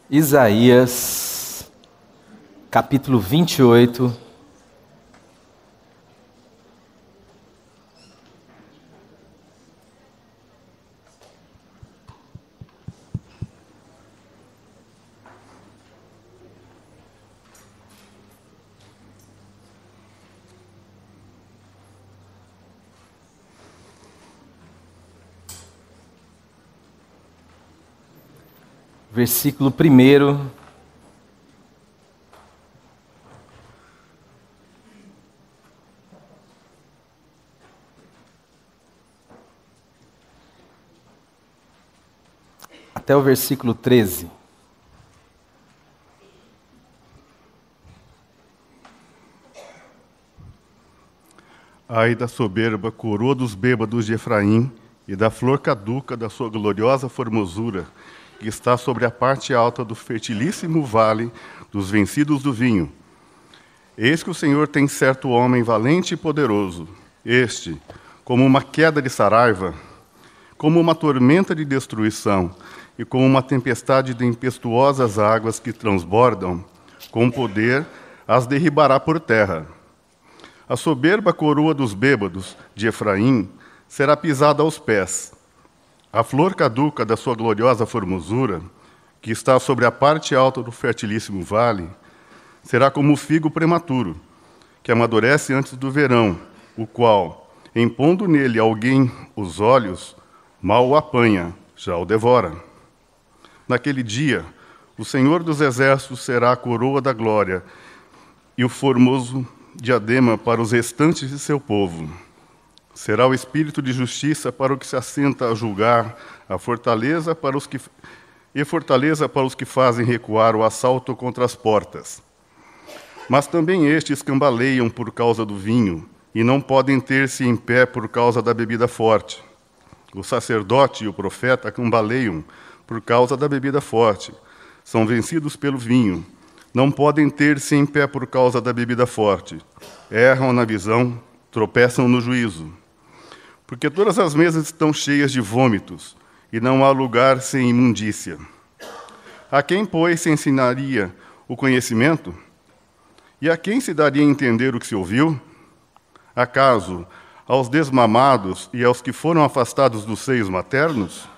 Isaías, capítulo 28. Versículo 1. Até o versículo 13. Ai da soberba coroa dos bêbados de Efraim e da flor caduca da sua gloriosa formosura, que está sobre a parte alta do fertilíssimo vale dos vencidos do vinho. Eis que o Senhor tem certo homem valente e poderoso. Este, como uma queda de saraiva, como uma tormenta de destruição e como uma tempestade de impetuosas águas que transbordam, com poder as derribará por terra. A soberba coroa dos bêbados de Efraim será pisada aos pés. A flor caduca da sua gloriosa formosura, que está sobre a parte alta do fertilíssimo vale, será como o figo prematuro, que amadurece antes do verão, o qual, impondo nele alguém os olhos, mal o apanha, já o devora. Naquele dia, o Senhor dos Exércitos será a coroa da glória e o formoso diadema para os restantes de seu povo. Será o espírito de justiça para o que se assenta a julgar, a fortaleza para os que fazem recuar o assalto contra as portas. Mas também estes cambaleiam por causa do vinho, e não podem ter-se em pé por causa da bebida forte. O sacerdote e o profeta cambaleiam por causa da bebida forte. São vencidos pelo vinho. Não podem ter-se em pé por causa da bebida forte. Erram na visão, tropeçam no juízo. Porque todas as mesas estão cheias de vômitos, e não há lugar sem imundícia. A quem, pois, se ensinaria o conhecimento? E a quem se daria a entender o que se ouviu? Acaso aos desmamados e aos que foram afastados dos seios maternos?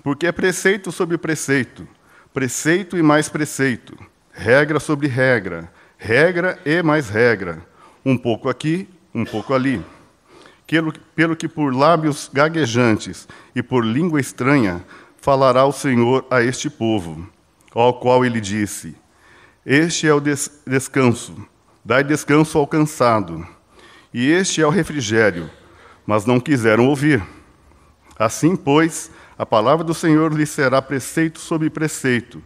Porque é preceito sobre preceito, preceito e mais preceito, regra sobre regra, regra e mais regra, um pouco aqui, um pouco ali. Pelo que por lábios gaguejantes e por língua estranha falará o Senhor a este povo, ao qual ele disse: Este é o descanso, dai descanso ao cansado, e este é o refrigério, mas não quiseram ouvir. Assim, pois, a palavra do Senhor lhes será preceito sobre preceito,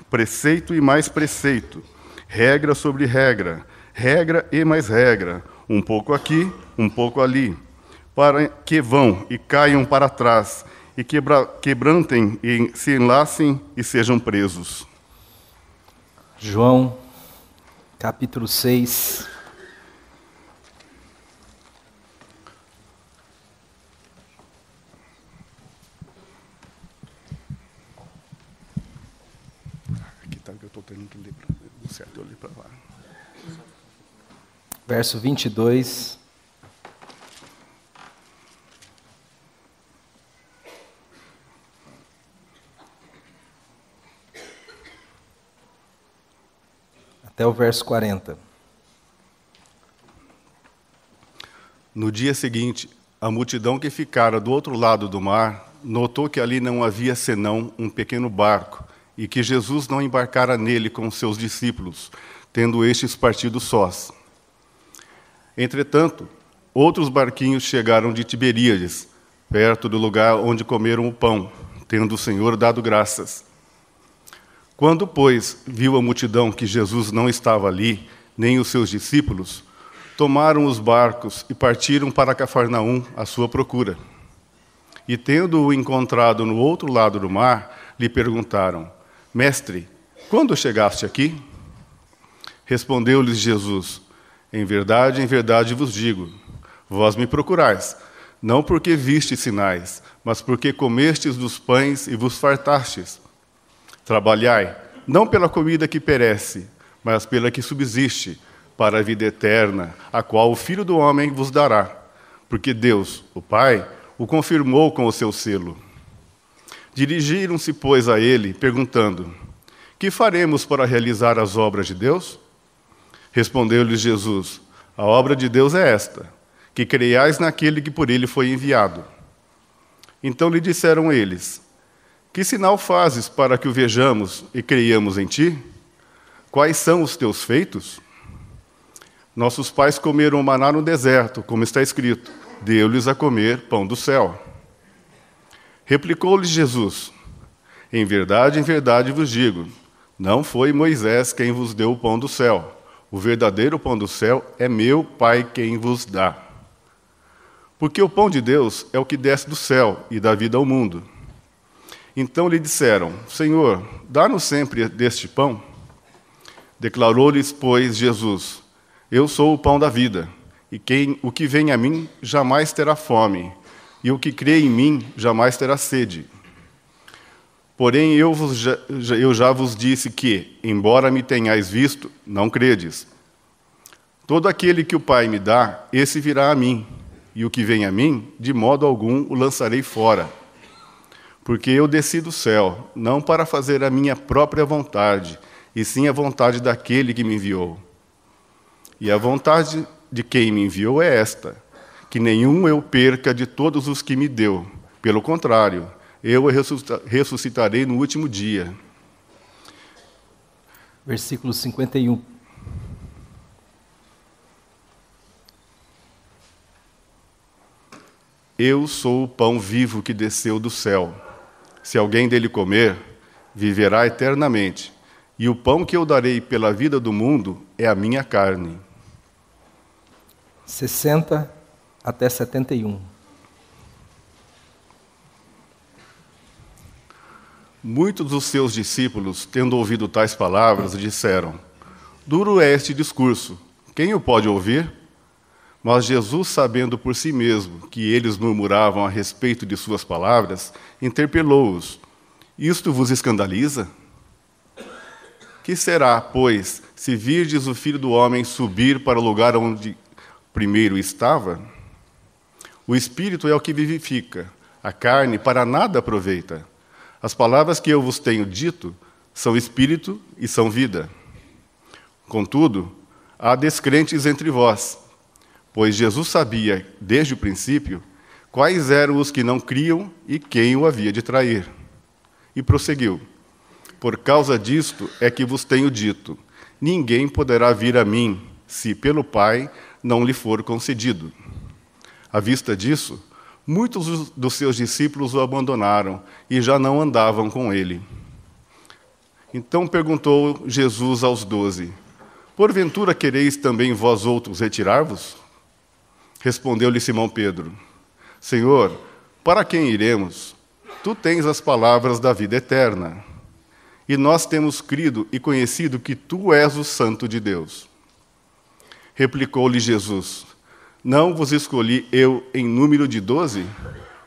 preceito e mais preceito, regra sobre regra, regra e mais regra, um pouco aqui, um pouco ali, para que vão e caiam para trás, e quebrantem e se enlacem e sejam presos. João, capítulo 6. Aqui está o que eu estou tendo que ler para o certo, eu li para lá. Verso 22. Até o verso 40. No dia seguinte, a multidão que ficara do outro lado do mar notou que ali não havia senão um pequeno barco e que Jesus não embarcara nele com seus discípulos, tendo estes partido sós. Entretanto, outros barquinhos chegaram de Tiberíades, perto do lugar onde comeram o pão, tendo o Senhor dado graças. Quando, pois, viu a multidão que Jesus não estava ali, nem os seus discípulos, tomaram os barcos e partiram para Cafarnaum à sua procura. E, tendo-o encontrado no outro lado do mar, lhe perguntaram: Mestre, quando chegaste aqui? Respondeu-lhes Jesus: Em verdade vos digo, vós me procurais, não porque vistes sinais, mas porque comestes dos pães e vos fartastes. Trabalhai, não pela comida que perece, mas pela que subsiste, para a vida eterna, a qual o Filho do Homem vos dará. Porque Deus, o Pai, o confirmou com o seu selo. Dirigiram-se, pois, a ele, perguntando: que faremos para realizar as obras de Deus? Respondeu-lhes Jesus: a obra de Deus é esta, que creiais naquele que por ele foi enviado. Então lhe disseram eles: que sinal fazes para que o vejamos e creiamos em ti? Quais são os teus feitos? Nossos pais comeram maná no deserto, como está escrito: deu-lhes a comer pão do céu. Replicou-lhes Jesus: em verdade vos digo, não foi Moisés quem vos deu o pão do céu. O verdadeiro pão do céu é meu Pai quem vos dá. Porque o pão de Deus é o que desce do céu e dá vida ao mundo. Então lhe disseram: Senhor, dá-nos sempre deste pão. Declarou-lhes, pois, Jesus: eu sou o pão da vida, e o que vem a mim jamais terá fome, e o que crê em mim jamais terá sede. Porém, eu já vos disse que, embora me tenhais visto, não credes. Todo aquele que o Pai me dá, esse virá a mim, e o que vem a mim, de modo algum o lançarei fora. Porque eu desci do céu, não para fazer a minha própria vontade, e sim a vontade daquele que me enviou. E a vontade de quem me enviou é esta, que nenhum eu perca de todos os que me deu. Pelo contrário, eu o ressuscitarei no último dia. Versículo 51. Eu sou o pão vivo que desceu do céu. Se alguém dele comer, viverá eternamente. E o pão que eu darei pela vida do mundo é a minha carne. 60 até 71. Muitos dos seus discípulos, tendo ouvido tais palavras, disseram: duro é este discurso, quem o pode ouvir? Mas Jesus, sabendo por si mesmo que eles murmuravam a respeito de suas palavras, interpelou-os: isto vos escandaliza? Que será, pois, se virdes o Filho do Homem subir para o lugar onde primeiro estava? O Espírito é o que vivifica, a carne para nada aproveita. As palavras que eu vos tenho dito são Espírito e são vida. Contudo, há descrentes entre vós, pois Jesus sabia, desde o princípio, quais eram os que não criam e quem o havia de trair. E prosseguiu: por causa disto é que vos tenho dito, ninguém poderá vir a mim, se pelo Pai não lhe for concedido. À vista disso, muitos dos seus discípulos o abandonaram e já não andavam com ele. Então perguntou Jesus aos 12: porventura quereis também vós outros retirar-vos? Respondeu-lhe Simão Pedro: Senhor, para quem iremos? Tu tens as palavras da vida eterna. E nós temos crido e conhecido que tu és o Santo de Deus. Replicou-lhe Jesus: não vos escolhi eu em número de 12?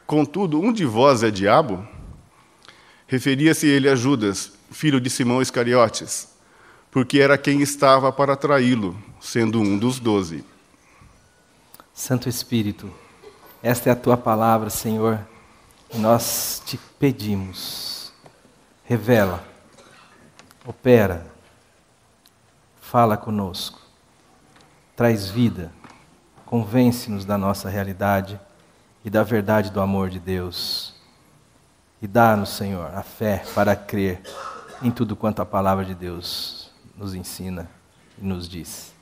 Contudo, um de vós é diabo? Referia-se ele a Judas, filho de Simão Iscariotes, porque era quem estava para traí-lo, sendo um dos 12. Santo Espírito, esta é a tua palavra, Senhor, e nós te pedimos, revela, opera, fala conosco, traz vida, convence-nos da nossa realidade e da verdade do amor de Deus. E dá-nos, Senhor, a fé para crer em tudo quanto a palavra de Deus nos ensina e nos diz.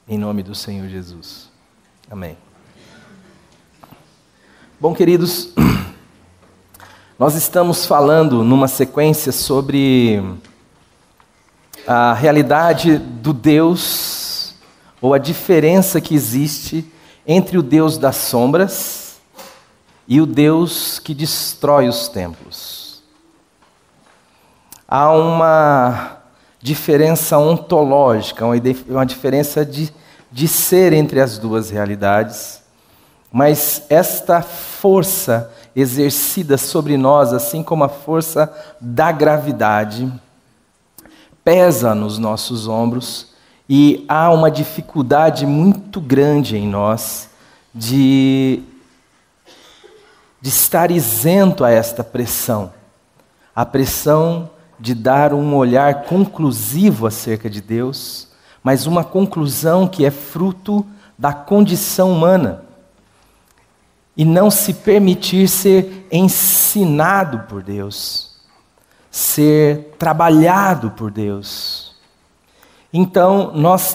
Em nome do Senhor Jesus. Amém. Bom, queridos, nós estamos falando numa sequência sobre a realidade do Deus, ou a diferença que existe entre o Deus das sombras e o Deus que destrói os templos. Há uma diferença ontológica, uma diferença de de ser entre as duas realidades, mas esta força exercida sobre nós, assim como a força da gravidade, pesa nos nossos ombros e há uma dificuldade muito grande em nós de estar isento a esta pressão. A pressão de dar um olhar conclusivo acerca de Deus, mas uma conclusão que é fruto da condição humana. E não se permitir ser ensinado por Deus, ser trabalhado por Deus. Então, nós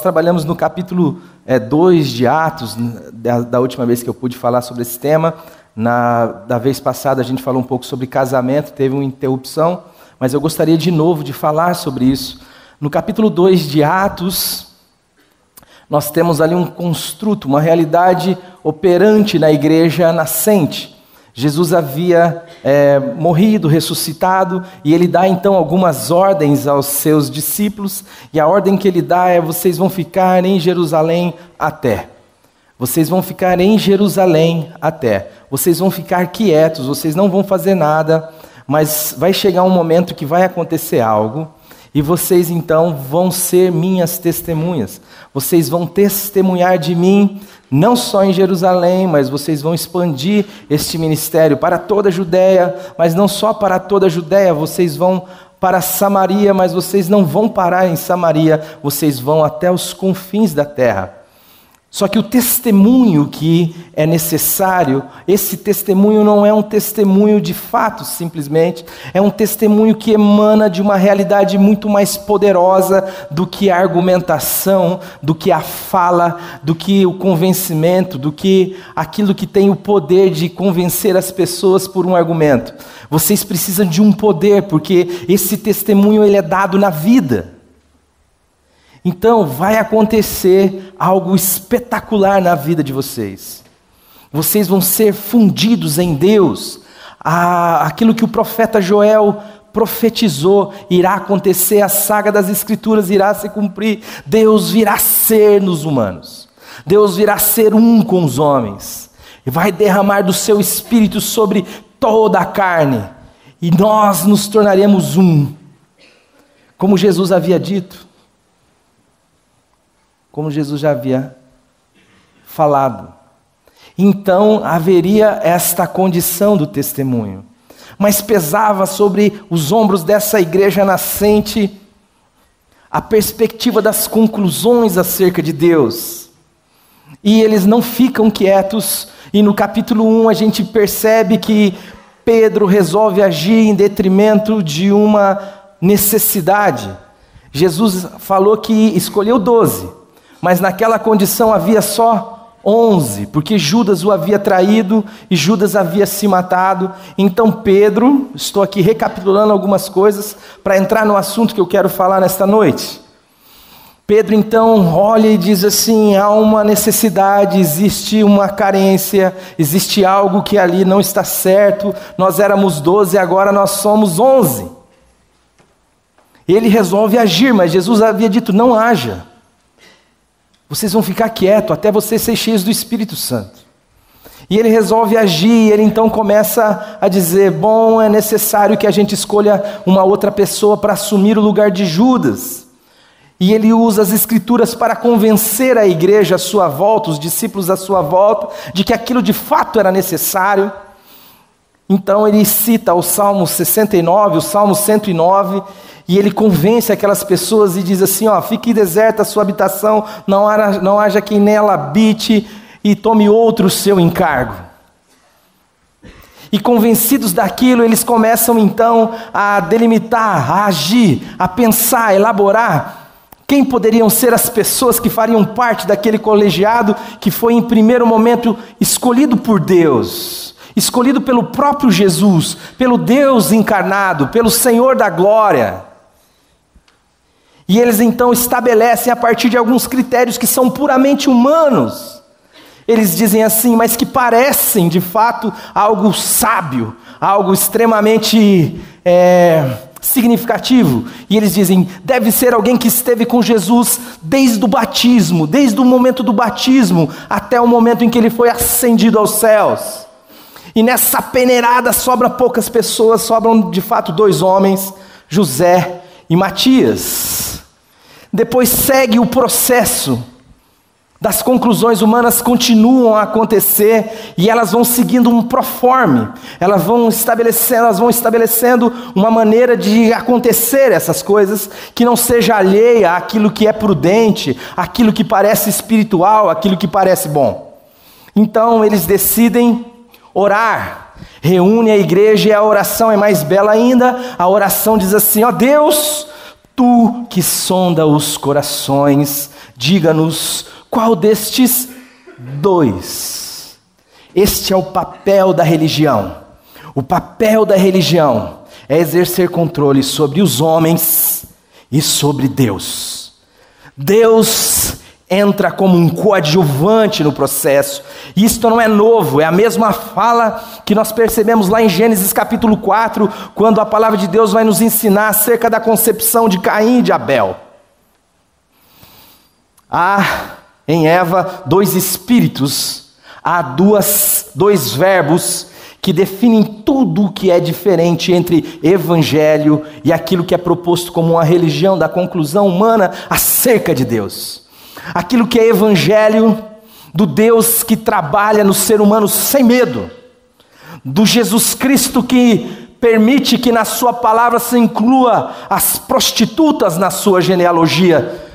trabalhamos no capítulo 2 de Atos, da última vez que eu pude falar sobre esse tema. Da vez passada a gente falou um pouco sobre casamento, teve uma interrupção, mas eu gostaria de novo de falar sobre isso. No capítulo 2 de Atos, nós temos ali um construto, uma realidade operante na igreja nascente. Jesus havia morrido, ressuscitado, e ele dá então algumas ordens aos seus discípulos, e a ordem que ele dá é: vocês vão ficar em Jerusalém até. Vocês vão ficar em Jerusalém até. Vocês vão ficar quietos, vocês não vão fazer nada, mas vai chegar um momento que vai acontecer algo, e vocês então vão ser minhas testemunhas. Vocês vão testemunhar de mim, não só em Jerusalém, mas vocês vão expandir este ministério para toda a Judéia, mas não só para toda a Judéia, vocês vão para Samaria, mas vocês não vão parar em Samaria, vocês vão até os confins da terra. Só que o testemunho que é necessário, esse testemunho não é um testemunho de fatos simplesmente, é um testemunho que emana de uma realidade muito mais poderosa do que a argumentação, do que a fala, do que o convencimento, do que aquilo que tem o poder de convencer as pessoas por um argumento. Vocês precisam de um poder, porque esse testemunho ele é dado na vida. Então vai acontecer algo espetacular na vida de vocês. Vocês vão ser fundidos em Deus. Aquilo que o profeta Joel profetizou irá acontecer, a saga das Escrituras irá se cumprir. Deus virá ser nos humanos. Deus virá ser um com os homens. E vai derramar do seu Espírito sobre toda a carne. E nós nos tornaremos um. Como Jesus havia dito. Como Jesus já havia falado. Então haveria esta condição do testemunho. Mas pesava sobre os ombros dessa igreja nascente a perspectiva das conclusões acerca de Deus. E eles não ficam quietos. E no capítulo 1 a gente percebe que Pedro resolve agir em detrimento de uma necessidade. Jesus falou que escolheu 12. Mas naquela condição havia só 11, porque Judas o havia traído e Judas havia se matado. Então Pedro, estou aqui recapitulando algumas coisas para entrar no assunto que eu quero falar nesta noite. Pedro então olha e diz assim: há uma necessidade, existe uma carência, existe algo que ali não está certo. Nós éramos 12, agora nós somos 11. Ele resolve agir, mas Jesus havia dito: não haja. Vocês vão ficar quietos até vocês serem cheios do Espírito Santo. E ele resolve agir, e ele então começa a dizer: bom, é necessário que a gente escolha uma outra pessoa para assumir o lugar de Judas. E ele usa as Escrituras para convencer a igreja à sua volta, os discípulos à sua volta, de que aquilo de fato era necessário. Então ele cita o Salmo 69, o Salmo 109, e ele convence aquelas pessoas e diz assim: fique deserta a sua habitação, não haja quem nela habite, e tome outro o seu encargo. E convencidos daquilo, eles começam então a delimitar, a agir, a pensar, a elaborar quem poderiam ser as pessoas que fariam parte daquele colegiado que foi em primeiro momento escolhido por Deus, escolhido pelo próprio Jesus, pelo Deus encarnado, pelo Senhor da glória. E eles então estabelecem a partir de alguns critérios que são puramente humanos. Eles dizem assim, mas que parecem de fato algo sábio, algo extremamente significativo. E eles dizem, deve ser alguém que esteve com Jesus desde o batismo, desde o momento do batismo até o momento em que ele foi ascendido aos céus. E nessa peneirada sobram poucas pessoas, sobram de fato 2 homens, José e Matias. Depois segue o processo das conclusões humanas, continuam a acontecer e elas vão seguindo um proforme, elas vão estabelecendo uma maneira de acontecer essas coisas que não seja alheia àquilo que é prudente, àquilo que parece espiritual, àquilo que parece bom. Então eles decidem orar, reúne a igreja e a oração é mais bela ainda. A oração diz assim: ó Deus, tu que sonda os corações, diga-nos qual destes 2? Este é o papel da religião. O papel da religião é exercer controle sobre os homens e sobre Deus. Deus entra como um coadjuvante no processo. Isto não é novo, é a mesma fala que nós percebemos lá em Gênesis capítulo 4, quando a palavra de Deus vai nos ensinar acerca da concepção de Caim e de Abel. Há em Eva 2 espíritos, há 2 verbos que definem tudo o que é diferente entre evangelho e aquilo que é proposto como uma religião da conclusão humana acerca de Deus. Aquilo que é evangelho do Deus que trabalha no ser humano sem medo, do Jesus Cristo que permite que na sua palavra se inclua as prostitutas na sua genealogia,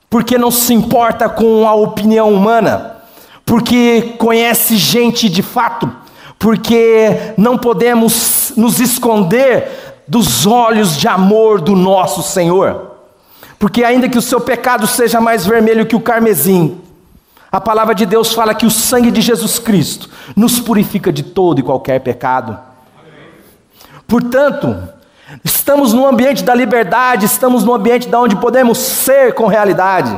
porque não se importa com a opinião humana, porque conhece gente de fato, porque não podemos nos esconder dos olhos de amor do nosso Senhor, porque ainda que o seu pecado seja mais vermelho que o carmesim, a palavra de Deus fala que o sangue de Jesus Cristo nos purifica de todo e qualquer pecado. Portanto, estamos no ambiente da liberdade, estamos no ambiente da onde podemos ser com realidade.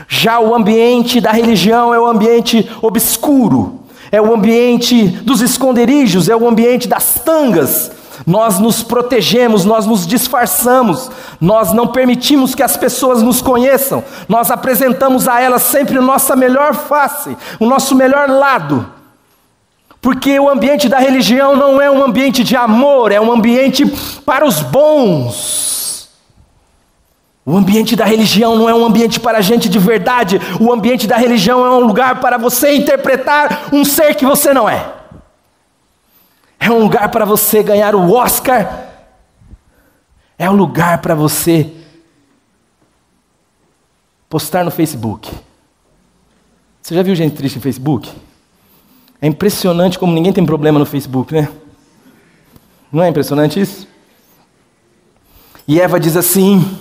Já o ambiente da religião é o ambiente obscuro, é o ambiente dos esconderijos, é o ambiente das tangas. Nós nos protegemos, nós nos disfarçamos, nós não permitimos que as pessoas nos conheçam, nós apresentamos a elas sempre a nossa melhor face, o nosso melhor lado. Porque o ambiente da religião não é um ambiente de amor, é um ambiente para os bons. O ambiente da religião não é um ambiente para gente de verdade, o ambiente da religião é um lugar para você interpretar um ser que você não é. É um lugar para você ganhar o Oscar, é um lugar para você postar no Facebook. Você já viu gente triste no Facebook? É impressionante como ninguém tem problema no Facebook, né? Não é impressionante isso? E Eva diz assim: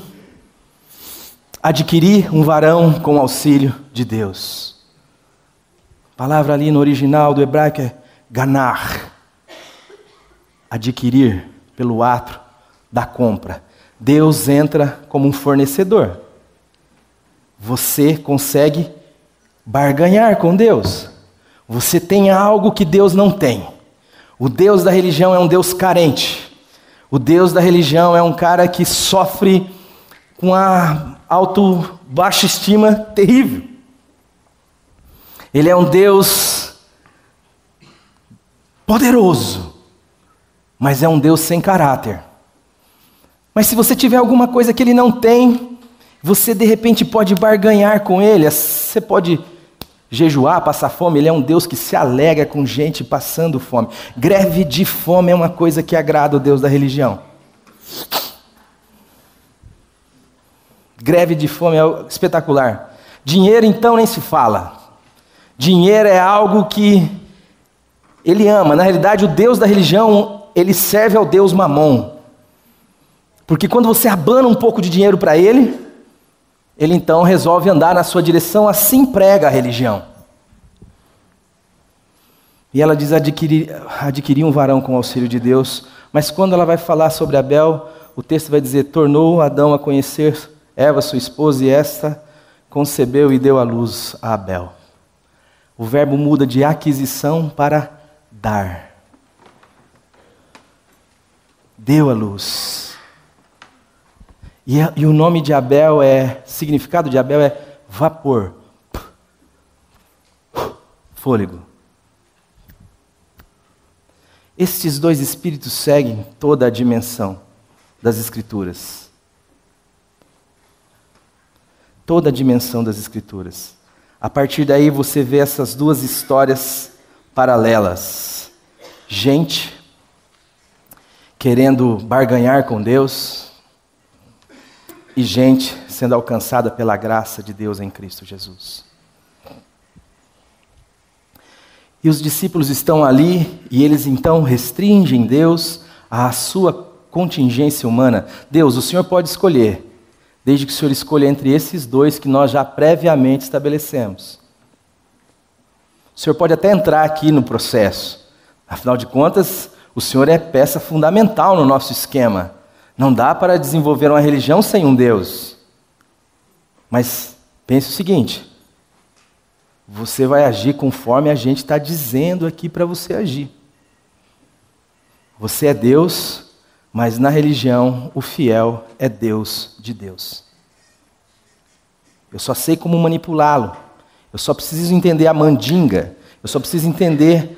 adquirir um varão com o auxílio de Deus. A palavra ali no original do hebraico é ganar. Adquirir pelo ato da compra. Deus entra como um fornecedor. Você consegue barganhar com Deus. Você tem algo que Deus não tem. O Deus da religião é um Deus carente. O Deus da religião é um cara que sofre com a baixa estima terrível. Ele é um Deus poderoso, mas é um Deus sem caráter. Mas se você tiver alguma coisa que ele não tem, você de repente pode barganhar com ele. Você pode jejuar, passar fome. Ele é um Deus que se alegra com gente passando fome. Greve de fome é uma coisa que agrada o Deus da religião. Greve de fome é espetacular. Dinheiro então nem se fala. Dinheiro é algo que ele ama. Na realidade, o Deus da religião, ele serve ao Deus Mamon. Porque quando você abana um pouco de dinheiro para ele então resolve andar na sua direção. Assim prega a religião. E ela diz adquirir um varão com o auxílio de Deus. Mas quando ela vai falar sobre Abel, o texto vai dizer: tornou Adão a conhecer Eva, sua esposa, e esta concebeu e deu à luz a Abel. O verbo muda de aquisição para dar. Deu à luz. E o nome de Abel significado de Abel é vapor, fôlego. Estes dois espíritos seguem toda a dimensão das Escrituras. Toda a dimensão das Escrituras. A partir daí você vê essas duas histórias paralelas. Gente querendo barganhar com Deus e gente sendo alcançada pela graça de Deus em Cristo Jesus. E os discípulos estão ali e eles então restringem Deus à sua contingência humana. Deus, o Senhor pode escolher, desde que o Senhor escolha entre esses dois que nós já previamente estabelecemos. O Senhor pode até entrar aqui no processo. Afinal de contas, o Senhor é peça fundamental no nosso esquema. Não dá para desenvolver uma religião sem um Deus. Mas pense o seguinte: você vai agir conforme a gente está dizendo aqui para você agir. Você é Deus, mas na religião o fiel é Deus de Deus. Eu só sei como manipulá-lo. Eu só preciso entender a mandinga. Eu só preciso entender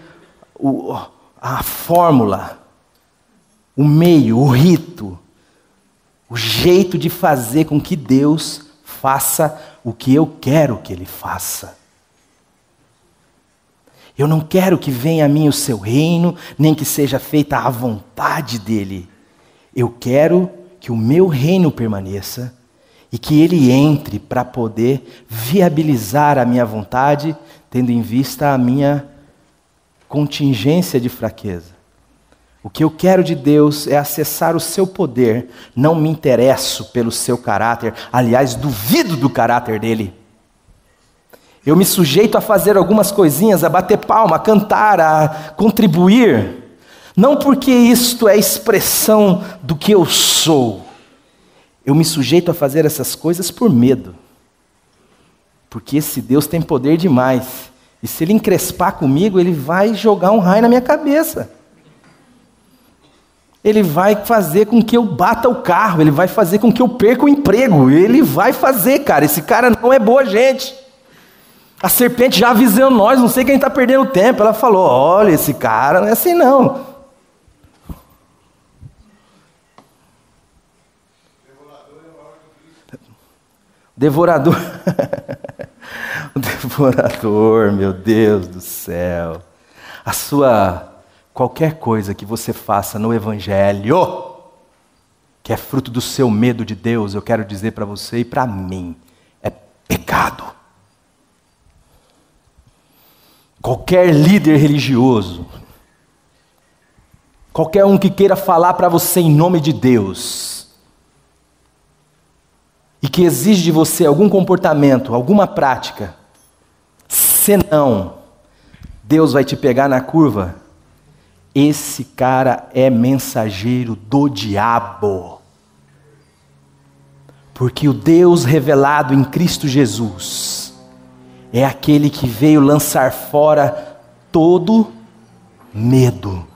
a fórmula, o meio, o rito, o jeito de fazer com que Deus faça o que eu quero que Ele faça. Eu não quero que venha a mim o seu reino, nem que seja feita a vontade dEle. Eu quero que o meu reino permaneça e que Ele entre para poder viabilizar a minha vontade, tendo em vista a minha contingência de fraqueza. O que eu quero de Deus é acessar o seu poder, não me interesso pelo seu caráter, aliás, duvido do caráter dele. Eu me sujeito a fazer algumas coisinhas, a bater palma, a cantar, a contribuir, não porque isto é expressão do que eu sou. Eu me sujeito a fazer essas coisas por medo, porque esse Deus tem poder demais, e se Ele encrespar comigo, Ele vai jogar um raio na minha cabeça. Ele vai fazer com que eu bata o carro, Ele vai fazer com que eu perca o emprego, Ele vai fazer, cara, esse cara não é boa gente. A serpente já avisou nós, não sei quem está perdendo tempo. Ela falou, olha, esse cara não é assim não. Devorador. O devorador, meu Deus do céu. Qualquer coisa que você faça no Evangelho, que é fruto do seu medo de Deus, eu quero dizer para você e para mim, é pecado. Qualquer líder religioso, qualquer um que queira falar para você em nome de Deus, e que exige de você algum comportamento, alguma prática, senão Deus vai te pegar na curva, esse cara é mensageiro do diabo. Porque o Deus revelado em Cristo Jesus é aquele que veio lançar fora todo medo.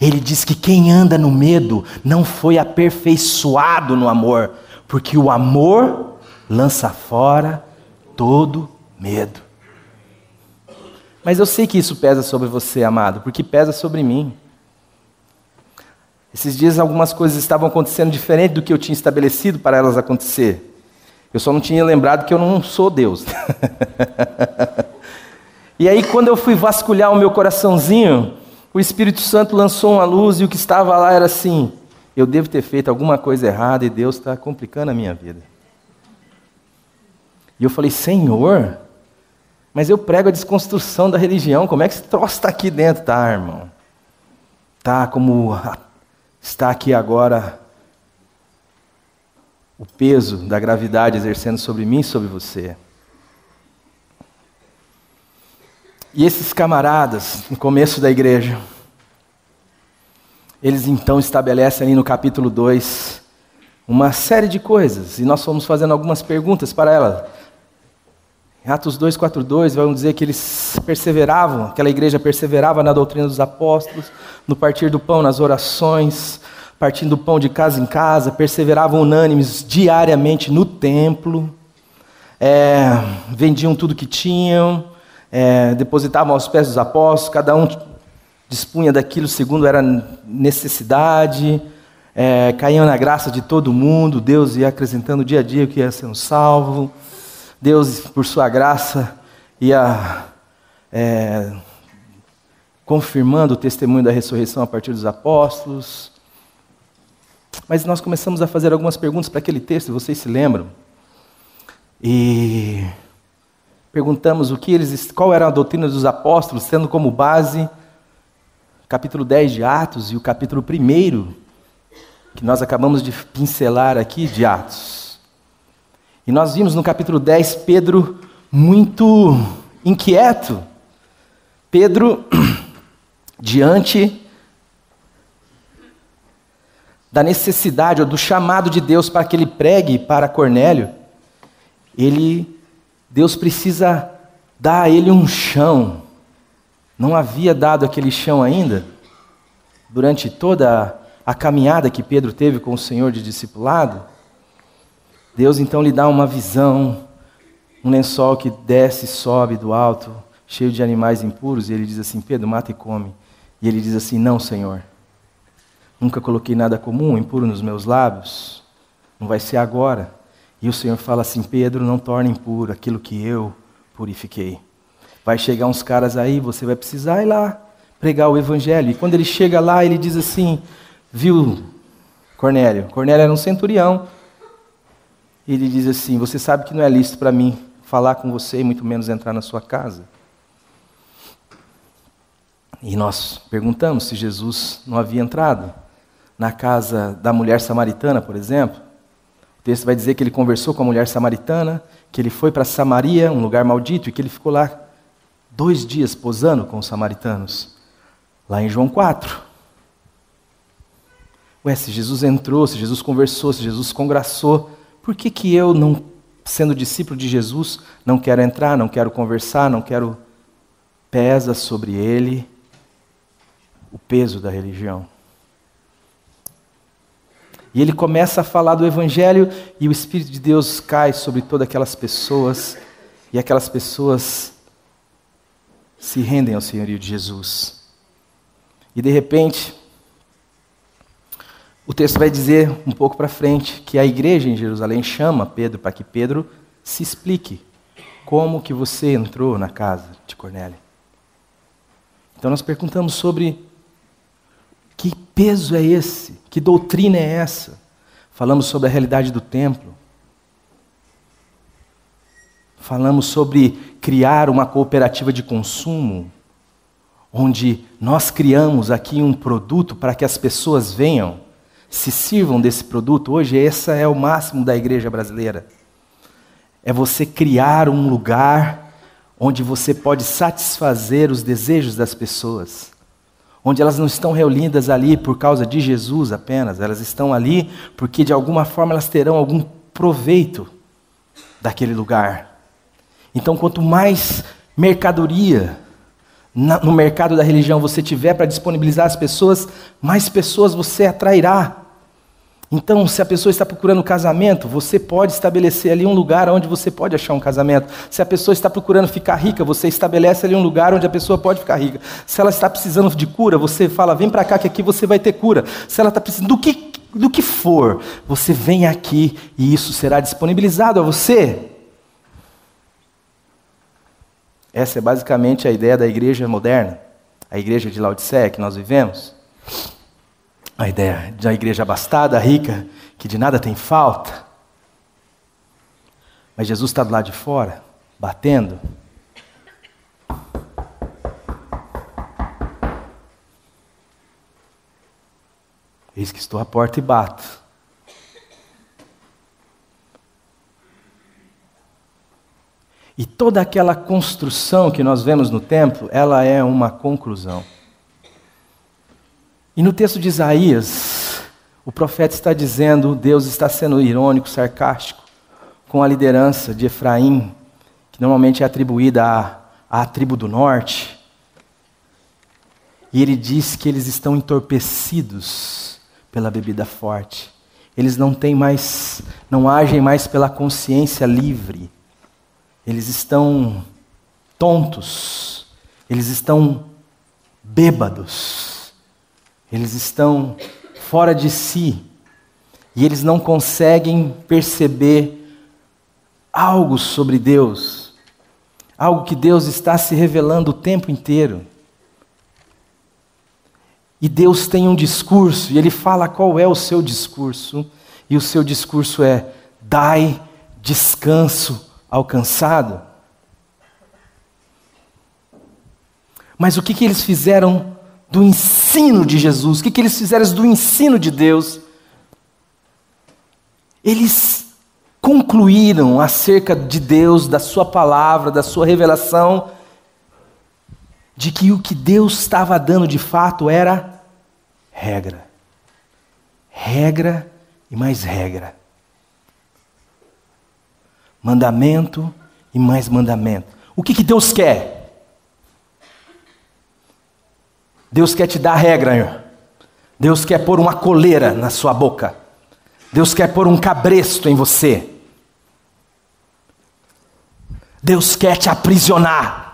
Ele diz que quem anda no medo não foi aperfeiçoado no amor, porque o amor lança fora todo medo. Mas eu sei que isso pesa sobre você, amado, porque pesa sobre mim. Esses dias algumas coisas estavam acontecendo diferente do que eu tinha estabelecido para elas acontecer. Eu só não tinha lembrado que eu não sou Deus. E aí quando eu fui vasculhar o meu coraçãozinho, o Espírito Santo lançou uma luz e o que estava lá era assim: eu devo ter feito alguma coisa errada e Deus está complicando a minha vida. E eu falei, Senhor, mas eu prego a desconstrução da religião, como é que esse troço está aqui dentro? Tá, irmão. Tá como está aqui agora o peso da gravidade exercendo sobre mim e sobre você. E esses camaradas, no começo da igreja, eles então estabelecem ali no capítulo 2 uma série de coisas, e nós fomos fazendo algumas perguntas para elas. Em Atos 2:4-2, vamos dizer que eles perseveravam, aquela igreja perseverava na doutrina dos apóstolos, no partir do pão, nas orações, partindo o pão de casa em casa, perseveravam unânimes diariamente no templo, vendiam tudo que tinham, depositavam aos pés dos apóstolos, cada um dispunha daquilo segundo era necessidade, caíam na graça de todo mundo, Deus ia acrescentando dia a dia que ia sendo salvo, Deus, por sua graça, ia confirmando o testemunho da ressurreição a partir dos apóstolos. Mas nós começamos a fazer algumas perguntas para aquele texto, vocês se lembram? E perguntamos qual era a doutrina dos apóstolos, tendo como base capítulo 10 de Atos e o capítulo 1, que nós acabamos de pincelar aqui, de Atos. E nós vimos no capítulo 10 Pedro muito inquieto. Pedro, diante da necessidade ou do chamado de Deus para que ele pregue para Cornélio, Deus precisa dar a ele um chão. Não havia dado aquele chão ainda, durante toda a caminhada que Pedro teve com o Senhor de discipulado. Deus então lhe dá uma visão, um lençol que desce e sobe do alto, cheio de animais impuros, e ele diz assim: Pedro, mata e come. E ele diz assim: não, Senhor, nunca coloquei nada comum, impuro nos meus lábios, não vai ser agora. E o Senhor fala assim: Pedro, não torne impuro aquilo que eu purifiquei. Vai chegar uns caras aí, você vai precisar ir lá pregar o evangelho. E quando ele chega lá, ele diz assim, viu, Cornélio? Cornélio era um centurião. Ele diz assim: você sabe que não é lícito para mim falar com você e muito menos entrar na sua casa. E nós perguntamos se Jesus não havia entrado na casa da mulher samaritana, por exemplo. O texto vai dizer que ele conversou com a mulher samaritana, que ele foi para Samaria, um lugar maldito, e que ele ficou lá 2 dias posando com os samaritanos. Lá em João 4. Se Jesus entrou, se Jesus conversou, se Jesus congraçou, por que eu, não sendo discípulo de Jesus, não quero entrar, não quero conversar, não quero... Pesa sobre ele o peso da religião. E ele começa a falar do Evangelho e o Espírito de Deus cai sobre todas aquelas pessoas e aquelas pessoas se rendem ao senhorio de Jesus. E de repente, o texto vai dizer um pouco para frente que a igreja em Jerusalém chama Pedro para que Pedro se explique como que você entrou na casa de Cornélio. Então nós perguntamos sobre que peso é esse? Que doutrina é essa? Falamos sobre a realidade do templo. Falamos sobre criar uma cooperativa de consumo, onde nós criamos aqui um produto para que as pessoas venham, se sirvam desse produto. Hoje esse é o máximo da igreja brasileira. É você criar um lugar onde você pode satisfazer os desejos das pessoas. Onde elas não estão reunidas ali por causa de Jesus apenas, elas estão ali porque de alguma forma elas terão algum proveito daquele lugar. Então, quanto mais mercadoria no mercado da religião você tiver para disponibilizar às pessoas, mais pessoas você atrairá. Então, se a pessoa está procurando casamento, você pode estabelecer ali um lugar onde você pode achar um casamento. Se a pessoa está procurando ficar rica, você estabelece ali um lugar onde a pessoa pode ficar rica. Se ela está precisando de cura, você fala, vem para cá que aqui você vai ter cura. Se ela está precisando do que for, você vem aqui e isso será disponibilizado a você. Essa é basicamente a ideia da igreja moderna, a igreja de Laodiceia que nós vivemos. A ideia da igreja abastada, rica, que de nada tem falta. Mas Jesus está do lado de fora, batendo. Eis que estou à porta e bato. E toda aquela construção que nós vemos no templo, ela é uma conclusão. E no texto de Isaías, o profeta está dizendo, Deus está sendo irônico, sarcástico, com a liderança de Efraim, que normalmente é atribuída à tribo do norte. E ele diz que eles estão entorpecidos pela bebida forte. Eles não agem mais pela consciência livre. Eles estão tontos. Eles estão bêbados. Eles estão fora de si. E eles não conseguem perceber algo sobre Deus. Algo que Deus está se revelando o tempo inteiro. E Deus tem um discurso, e Ele fala qual é o seu discurso. E o seu discurso é: dai descanso ao cansado. Mas o que eles fizeram do ensino de Jesus? O que eles fizeram do ensino de Deus? Eles concluíram acerca de Deus, da sua palavra, da sua revelação, de que o que Deus estava dando de fato era regra. Regra e mais regra. Mandamento e mais mandamento. O que Deus quer? Deus quer te dar regra. Deus quer pôr uma coleira na sua boca. Deus quer pôr um cabresto em você. Deus quer te aprisionar.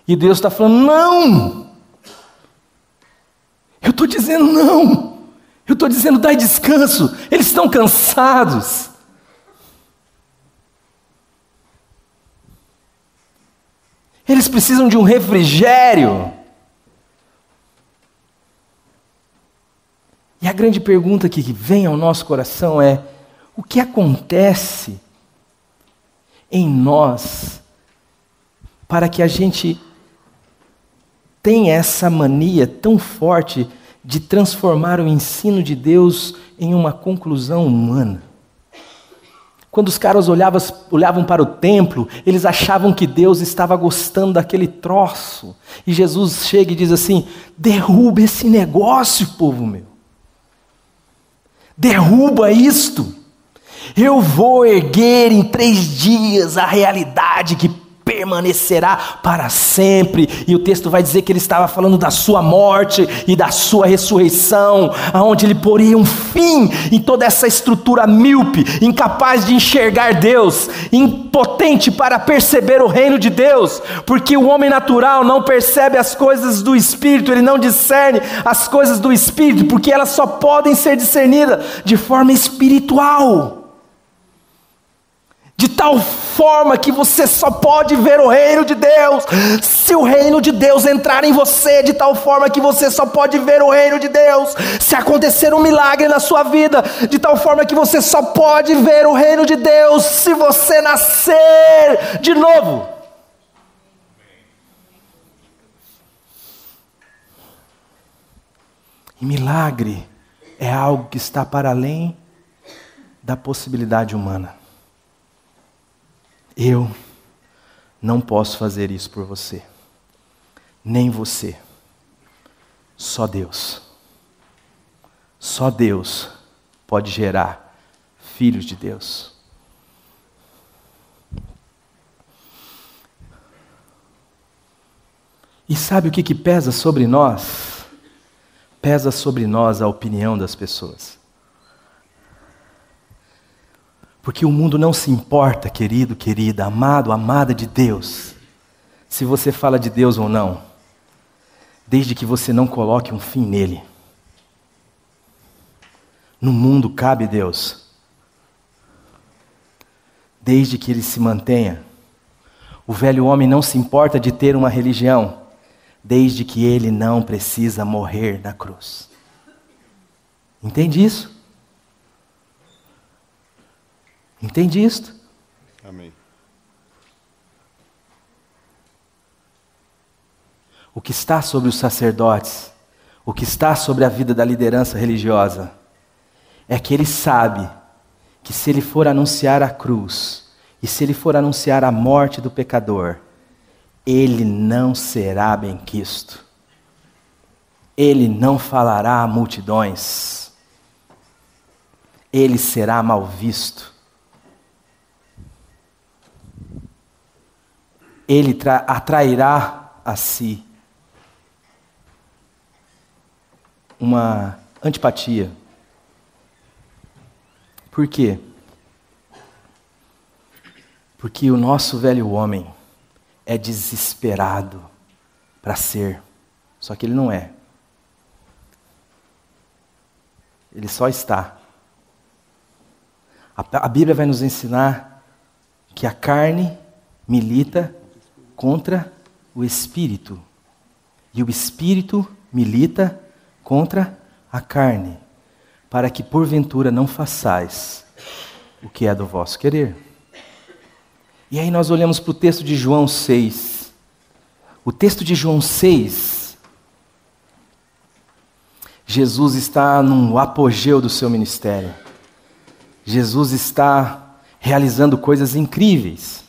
E Deus está falando: não! Eu estou dizendo não! Eu estou dizendo: dai descanso. Eles estão cansados. Eles precisam de um refrigério. E a grande pergunta que vem ao nosso coração é: o que acontece em nós para que a gente tenha essa mania tão forte de transformar o ensino de Deus em uma conclusão humana? Quando os caras olhavam para o templo, eles achavam que Deus estava gostando daquele troço. E Jesus chega e diz assim: derruba esse negócio, povo meu. Derruba isto. Eu vou erguer em 3 dias a realidade que permanecerá para sempre. E o texto vai dizer que ele estava falando da sua morte e da sua ressurreição, aonde ele poria um fim em toda essa estrutura míope, incapaz de enxergar Deus, impotente para perceber o reino de Deus, porque o homem natural não percebe as coisas do Espírito, ele não discerne as coisas do Espírito, porque elas só podem ser discernidas de forma espiritual. De tal forma que você só pode ver o reino de Deus se o reino de Deus entrar em você. De tal forma que você só pode ver o reino de Deus se acontecer um milagre na sua vida. De tal forma que você só pode ver o reino de Deus se você nascer de novo. E milagre é algo que está para além da possibilidade humana. Eu não posso fazer isso por você, nem você, só Deus. Só Deus pode gerar filhos de Deus. E sabe o que pesa sobre nós? Pesa sobre nós a opinião das pessoas. Porque o mundo não se importa, querido, querida, amado, amada de Deus, se você fala de Deus ou não, desde que você não coloque um fim nele. No mundo cabe Deus, desde que ele se mantenha. O velho homem não se importa de ter uma religião, desde que ele não precisa morrer na cruz. Entende isso? Entende isto? Amém. O que está sobre os sacerdotes, o que está sobre a vida da liderança religiosa, é que ele sabe que se ele for anunciar a cruz, e se ele for anunciar a morte do pecador, ele não será benquisto. Ele não falará a multidões. Ele será mal visto. Ele atrairá a si uma antipatia, Por quê? Porque o nosso velho homem é desesperado para ser, só que ele não é. Ele só está. A Bíblia vai nos ensinar que a carne milita contra o Espírito. E o Espírito milita contra a carne, para que porventura não façais o que é do vosso querer. E aí nós olhamos para o texto de João 6. O texto de João 6, Jesus está no apogeu do seu ministério. Jesus está realizando coisas incríveis.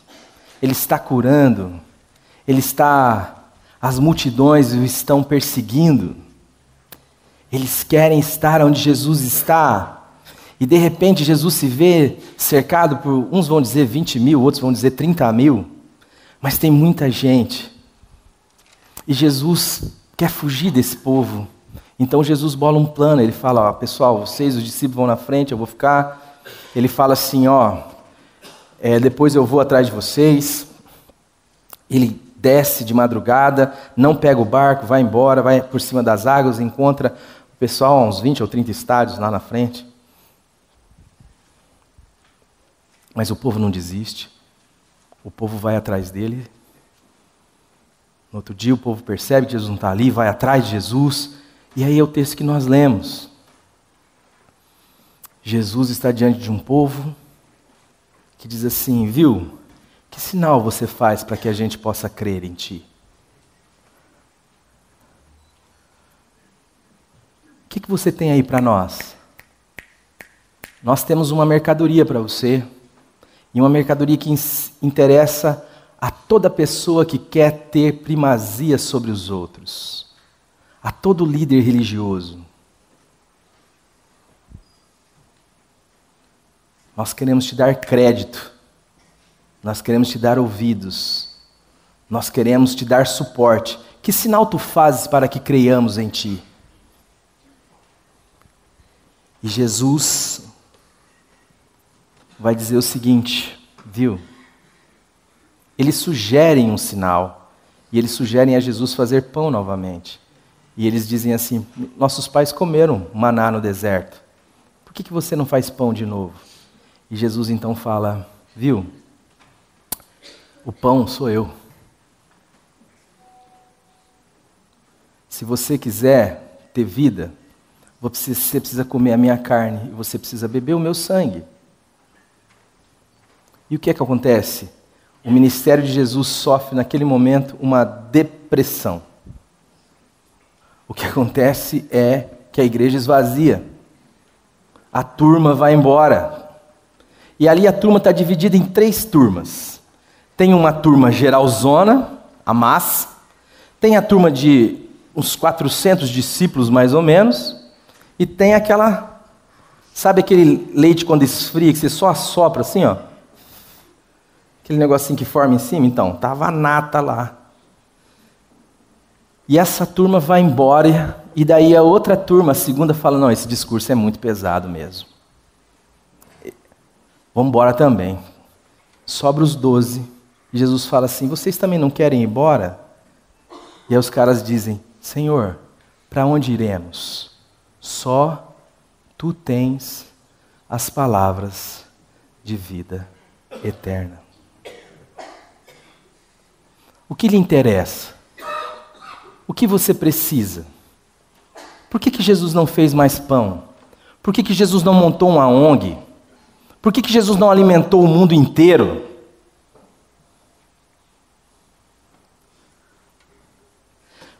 Ele está curando. As multidões o estão perseguindo. Eles querem estar onde Jesus está. E de repente Jesus se vê cercado por, uns vão dizer 20 mil, outros vão dizer 30 mil. Mas tem muita gente. E Jesus quer fugir desse povo. Então Jesus bola um plano. Ele fala, ó, pessoal, vocês, os discípulos vão na frente, eu vou ficar. Ele fala assim, depois eu vou atrás de vocês. Ele desce de madrugada, não pega o barco, vai embora, vai por cima das águas, encontra o pessoal a uns 20 ou 30 estádios lá na frente. Mas o povo não desiste. O povo vai atrás dele. No outro dia o povo percebe que Jesus não está ali, vai atrás de Jesus. E aí é o texto que nós lemos. Jesus está diante de um povo que diz assim, viu? Que sinal você faz para que a gente possa crer em ti? O que você tem aí para nós? Nós temos uma mercadoria para você. E uma mercadoria que interessa a toda pessoa que quer ter primazia sobre os outros. A todo líder religioso. Nós queremos te dar crédito. Nós queremos te dar ouvidos. Nós queremos te dar suporte. Que sinal tu fazes para que creiamos em ti? E Jesus vai dizer o seguinte, viu? Eles sugerem um sinal. E eles sugerem a Jesus fazer pão novamente. E eles dizem assim, nossos pais comeram maná no deserto. Por que você não faz pão de novo? E Jesus então fala, viu? O pão sou eu. Se você quiser ter vida, você precisa comer a minha carne, e você precisa beber o meu sangue. E o que é que acontece? O ministério de Jesus sofre naquele momento uma depressão. O que acontece é que a igreja esvazia. A turma vai embora. E ali a turma está dividida em 3 turmas. Tem uma turma geralzona, a massa. Tem a turma de uns 400 discípulos, mais ou menos. E tem aquela... Sabe aquele leite quando esfria, que você só assopra assim, ó? Aquele negocinho que forma em cima? Então, estava a nata lá. E essa turma vai embora, e daí a outra turma, a segunda, fala, não, esse discurso é muito pesado mesmo. Vamos embora também. Sobra os 12. E Jesus fala assim, vocês também não querem ir embora? E aí os caras dizem, Senhor, para onde iremos? Só tu tens as palavras de vida eterna. O que lhe interessa? O que você precisa? Por que Jesus não fez mais pão? Por que Jesus não montou uma ONG? Por que Jesus não alimentou o mundo inteiro?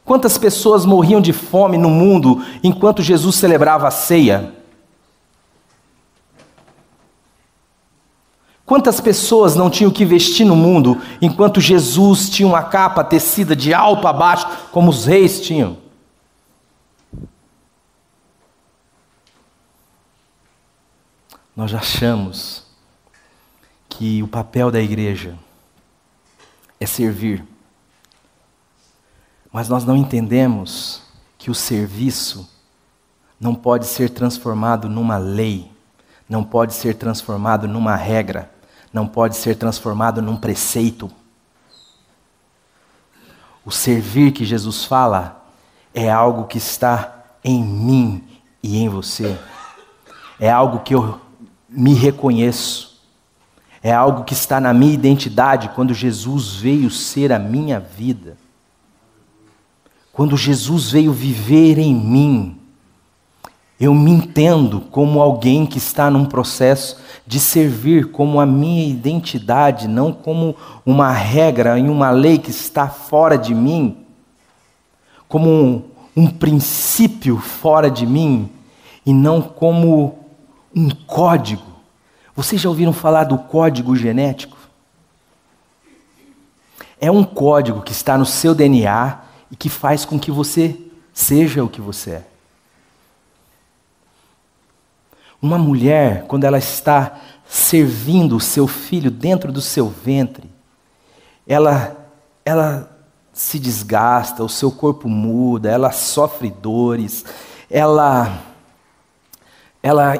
Quantas pessoas morriam de fome no mundo enquanto Jesus celebrava a ceia? Quantas pessoas não tinham que vestir no mundo enquanto Jesus tinha uma capa tecida de alto a baixo, como os reis tinham? Nós achamos que o papel da igreja é servir. Mas nós não entendemos que o serviço não pode ser transformado numa lei. não pode ser transformado numa regra, não pode ser transformado num preceito. O servir que Jesus fala é algo que está em mim e em você. É algo que eu me reconheço. É algo que está na minha identidade quando Jesus veio ser a minha vida. Quando Jesus veio viver em mim, eu me entendo como alguém que está num processo de servir como a minha identidade, não como uma regra em uma lei que está fora de mim, como um princípio fora de mim, e não como um código. Vocês já ouviram falar do código genético? É um código que está no seu DNA e que faz com que você seja o que você é. Uma mulher, quando ela está servindo o seu filho dentro do seu ventre, ela se desgasta, o seu corpo muda, ela sofre dores, ela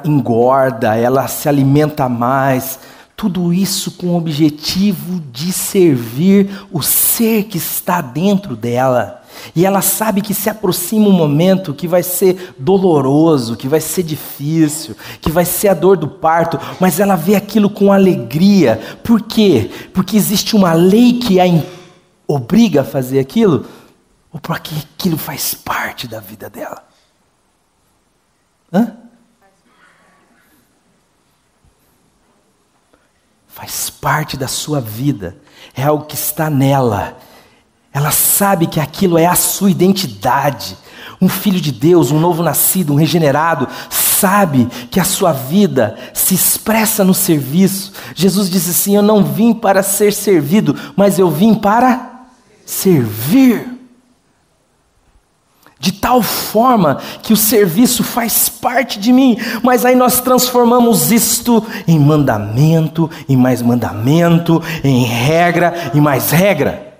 engorda, ela se alimenta mais, tudo isso com o objetivo de servir o ser que está dentro dela. E ela sabe que se aproxima um momento que vai ser doloroso, que vai ser difícil, que vai ser a dor do parto, mas ela vê aquilo com alegria. Por quê? Porque existe uma lei que a obriga a fazer aquilo, ou porque aquilo faz parte da vida dela? Faz parte da sua vida, é algo que está nela. Ela sabe que aquilo é a sua identidade. Um filho de Deus, um novo nascido, um regenerado, sabe que a sua vida se expressa no serviço. Jesus disse assim: eu não vim para ser servido, mas eu vim para servir. De tal forma que o serviço faz parte de mim, mas aí nós transformamos isto em mandamento, em mais mandamento, em regra, em mais regra.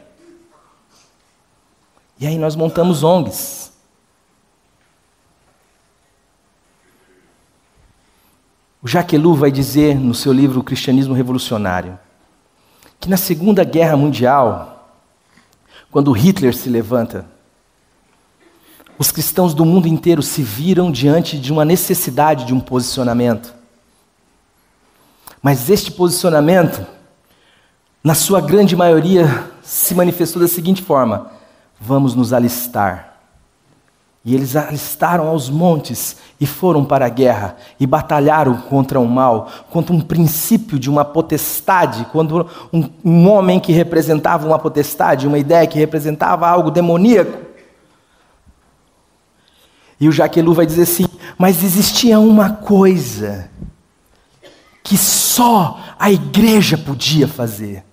E aí nós montamos ONGs. O Jacques Ellul vai dizer no seu livro O Cristianismo Revolucionário, que na Segunda Guerra Mundial, quando Hitler se levanta, os cristãos do mundo inteiro se viram diante de uma necessidade de um posicionamento. Mas este posicionamento, na sua grande maioria, se manifestou da seguinte forma: vamos nos alistar. E eles alistaram aos montes e foram para a guerra e batalharam contra o mal, contra um princípio de uma potestade, contra um homem que representava uma potestade, uma ideia que representava algo demoníaco. E o Jacques Ellul vai dizer assim: mas existia uma coisa que só a igreja podia fazer,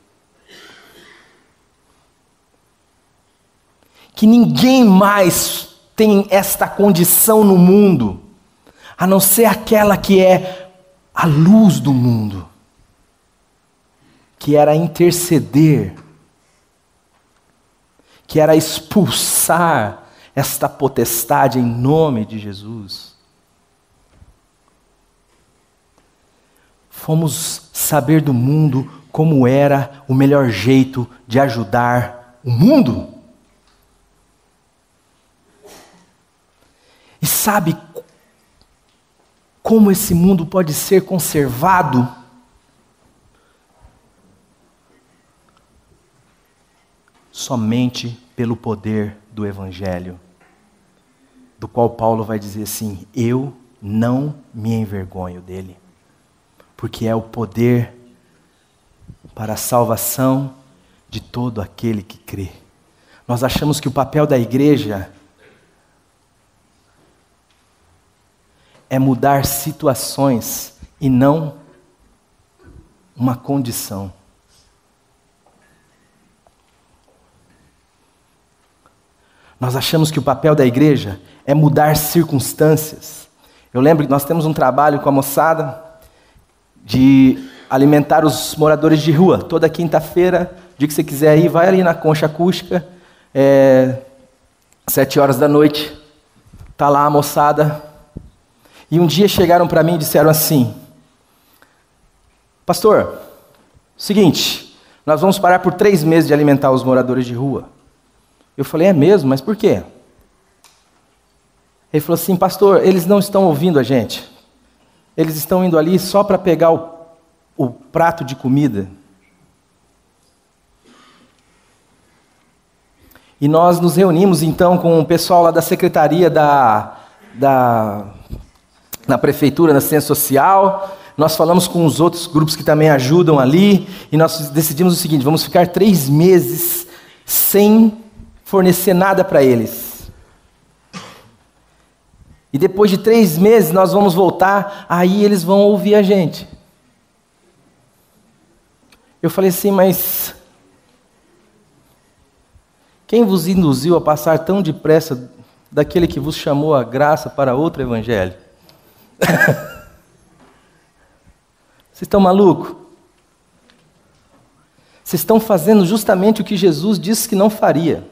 que ninguém mais tem esta condição no mundo, a não ser aquela que é a luz do mundo, que era interceder, que era expulsar esta potestade em nome de Jesus. Fomos saber do mundo como era o melhor jeito de ajudar o mundo. E sabe como esse mundo pode ser conservado? Somente pelo poder do Evangelho, do qual Paulo vai dizer assim: eu não me envergonho dele, porque é o poder para a salvação de todo aquele que crê. Nós achamos que o papel da igreja é mudar situações e não uma condição. Nós achamos que o papel da igreja é mudar circunstâncias. Eu lembro que nós temos um trabalho com a moçada de alimentar os moradores de rua. Toda quinta-feira, o dia que você quiser ir, vai ali na Concha Acústica, 7h da noite, está lá a moçada. E um dia chegaram para mim e disseram assim: pastor, seguinte, nós vamos parar por 3 meses de alimentar os moradores de rua. Eu falei, é mesmo? Mas por quê? Ele falou assim, pastor, eles não estão ouvindo a gente. Eles estão indo ali só para pegar o prato de comida. E nós nos reunimos então com o pessoal lá da secretaria na prefeitura, na assistência social. Nós falamos com os outros grupos que também ajudam ali. E nós decidimos o seguinte, vamos ficar 3 meses sem fornecer nada para eles. E depois de 3 meses nós vamos voltar, aí eles vão ouvir a gente. Eu falei assim, mas quem vos induziu a passar tão depressa daquele que vos chamou a graça para outro evangelho? Vocês estão malucos? Vocês estão fazendo justamente o que Jesus disse que não faria.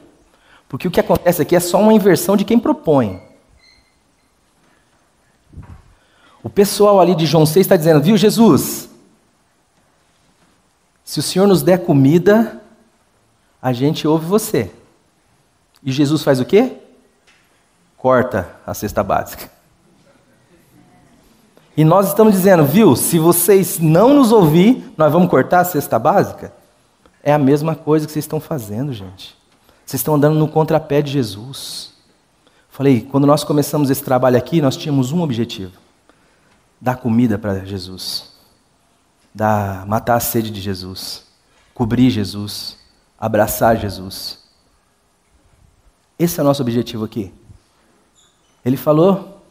Porque o que acontece aqui é só uma inversão de quem propõe. O pessoal ali de João 6 está dizendo, viu Jesus, se o Senhor nos der comida, a gente ouve você. E Jesus faz o quê? Corta a cesta básica. E nós estamos dizendo, viu, se vocês não nos ouvir, nós vamos cortar a cesta básica? É a mesma coisa que vocês estão fazendo, gente. Vocês estão andando no contrapé de Jesus. Falei, quando nós começamos esse trabalho aqui, nós tínhamos um objetivo. Dar comida para Jesus. Matar a sede de Jesus. Cobrir Jesus. Abraçar Jesus. Esse é o nosso objetivo aqui. Ele falou,